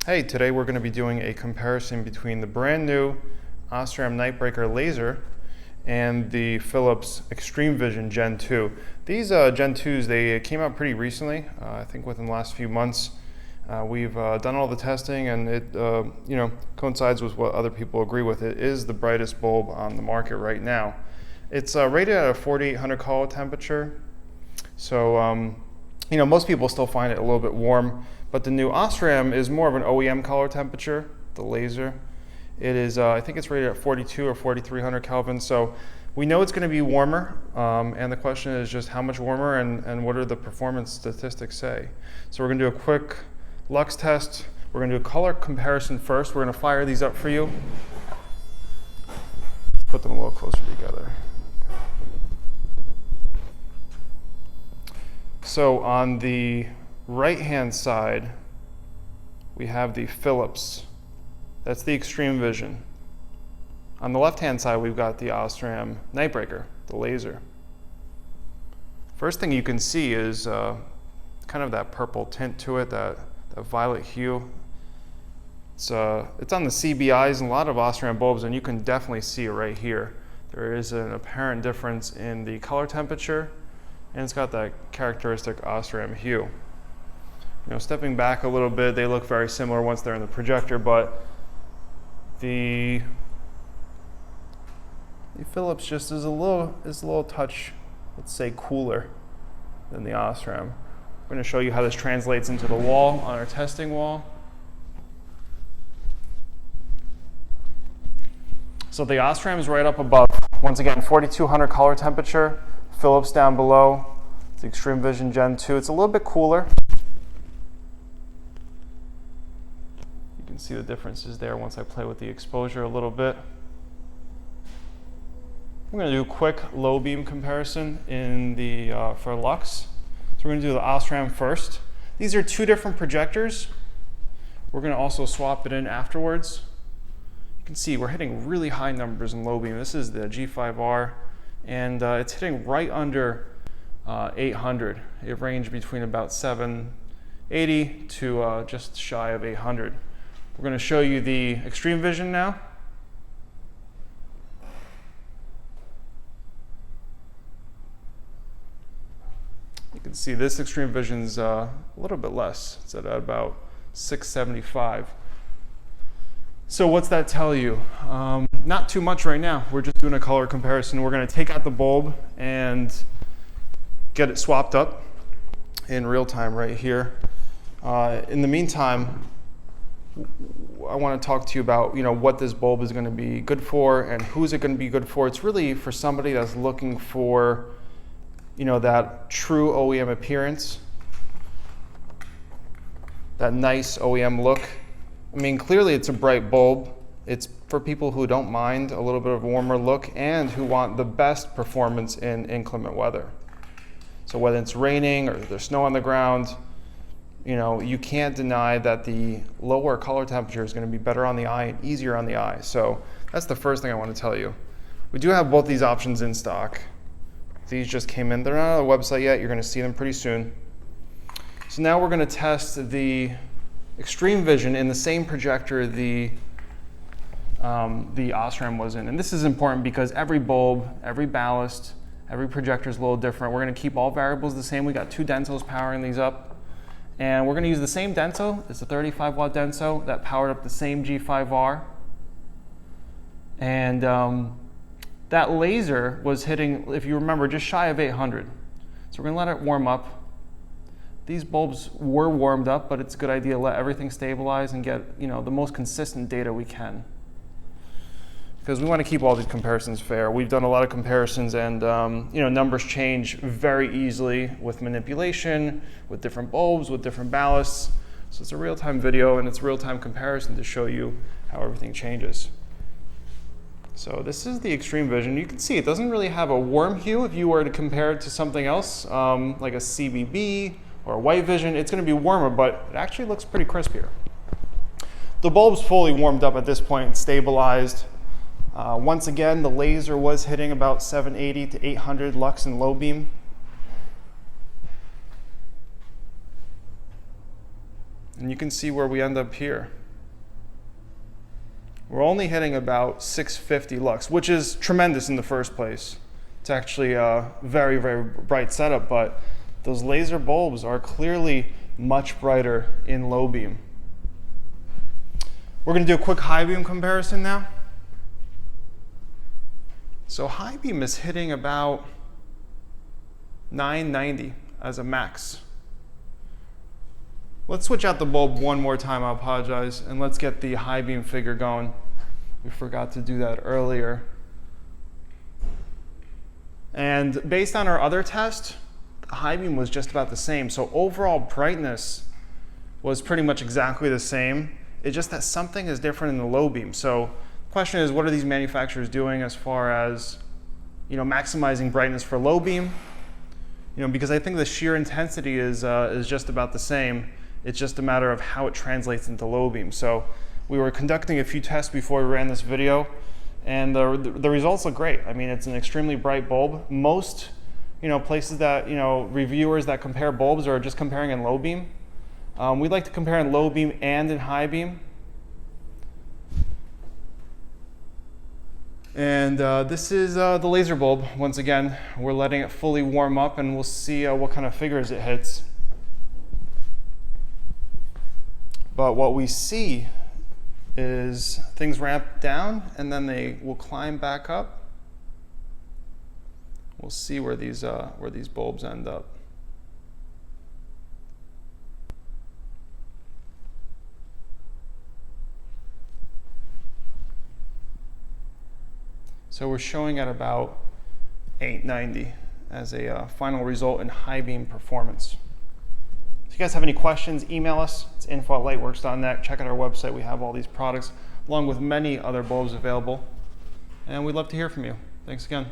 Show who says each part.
Speaker 1: Hey, today we're going to be doing a comparison between the brand new Osram Nightbreaker laser and the Philips Extreme Vision Gen 2. These Gen 2s, they came out pretty recently, I think within the last few months. We've done all the testing, and it coincides with what other people agree with. It is the brightest bulb on the market right now. It's rated at a 4800 color temperature, so most people still find it a little bit warm. But the new Osram is more of an OEM color temperature, the laser. It is, I think it's rated at 42 or 4300 Kelvin, so we know it's going to be warmer, and the question is just how much warmer and what are the performance statistics say. So we're going to do a quick lux test. We're going to do a color comparison first. We're going to fire these up for you. Put them a little closer together. So on the right-hand side, we have the Philips. That's the Extreme Vision. On the left-hand side, we've got the Osram Nightbreaker, the laser. First thing you can see is kind of that purple tint to it, that violet hue. It's on the CBIs and a lot of Osram bulbs, and you can definitely see it right here. There is an apparent difference in the color temperature, and it's got that characteristic Osram hue. Stepping back a little bit, they look very similar once they're in the projector, but the Philips just is a little touch, let's say, cooler than the Osram. We're going to show you how this translates into the wall on our testing wall. So the Osram is right up above. Once again, 4200 color temperature. Philips down below. It's the Extreme Vision Gen 2. It's a little bit cooler. You can see the differences there once I play with the exposure a little bit. I'm going to do a quick low beam comparison in the for lux. So we're going to do the Osram first. These are two different projectors. We're going to also swap it in afterwards. You can see we're hitting really high numbers in low beam. This is the G5R, and it's hitting right under 800. It ranged between about 780 to just shy of 800. We're going to show you the Extreme Vision now. You can see this Extreme Vision's a little bit less. It's at about 675. So what's that tell you? Not too much right now. We're just doing a color comparison. We're going to take out the bulb and get it swapped up in real time right here. In the meantime, I want to talk to you about what this bulb is going to be good for and who's it going to be good for. It's really for somebody that's looking for that true OEM appearance, that nice OEM look. I mean, clearly it's a bright bulb. It's for people who don't mind a little bit of a warmer look and who want the best performance in inclement weather. So whether it's raining or there's snow on the ground, you can't deny that the lower color temperature is going to be better on the eye and easier on the eye. So that's the first thing I want to tell you. We do have both these options in stock. These just came in. They're not on the website yet. You're going to see them pretty soon. So now we're going to test the Extreme Vision in the same projector the Osram was in. And this is important because every bulb, every ballast, every projector is a little different. We're going to keep all variables the same. We got two Densos powering these up. And we're going to use the same Denso. It's a 35 watt Denso that powered up the same G5R. And that laser was hitting, if you remember, just shy of 800. So we're going to let it warm up. These bulbs were warmed up, but it's a good idea to let everything stabilize and get the most consistent data we can, because we want to keep all these comparisons fair. We've done a lot of comparisons, and numbers change very easily with manipulation, with different bulbs, with different ballasts. So it's a real-time video, and it's a real-time comparison to show you how everything changes. So this is the Extreme Vision. You can see it doesn't really have a warm hue. If you were to compare it to something else, like a CBB or a White Vision, it's going to be warmer, but it actually looks pretty crisp here. The bulb's fully warmed up at this point, stabilized. Once again, the laser was hitting about 780 to 800 lux in low beam. And you can see where we end up here. We're only hitting about 650 lux, which is tremendous in the first place. It's actually a very, very bright setup, but those laser bulbs are clearly much brighter in low beam. We're going to do a quick high beam comparison now. So high beam is hitting about 990 as a max. Let's switch out the bulb one more time, I apologize, and let's get the high beam figure going. We forgot to do that earlier. And based on our other test, the high beam was just about the same. So overall brightness was pretty much exactly the same. It's just that something is different in the low beam. So the question is, what are these manufacturers doing as far as, maximizing brightness for low beam? Because I think the sheer intensity is just about the same. It's just a matter of how it translates into low beam. So we were conducting a few tests before we ran this video, and the results look great. I mean, it's an extremely bright bulb. Most places that, reviewers that compare bulbs are just comparing in low beam. We'd like to compare in low beam and in high beam. And this is the laser bulb. Once again, we're letting it fully warm up, and we'll see what kind of figures it hits. But what we see is things ramp down, and then they will climb back up. We'll see where these bulbs end up. So we're showing at about 890 as a final result in high beam performance. If you guys have any questions, email us. It's info@lightwerkz.net. Check out our website. We have all these products along with many other bulbs available. And we'd love to hear from you. Thanks again.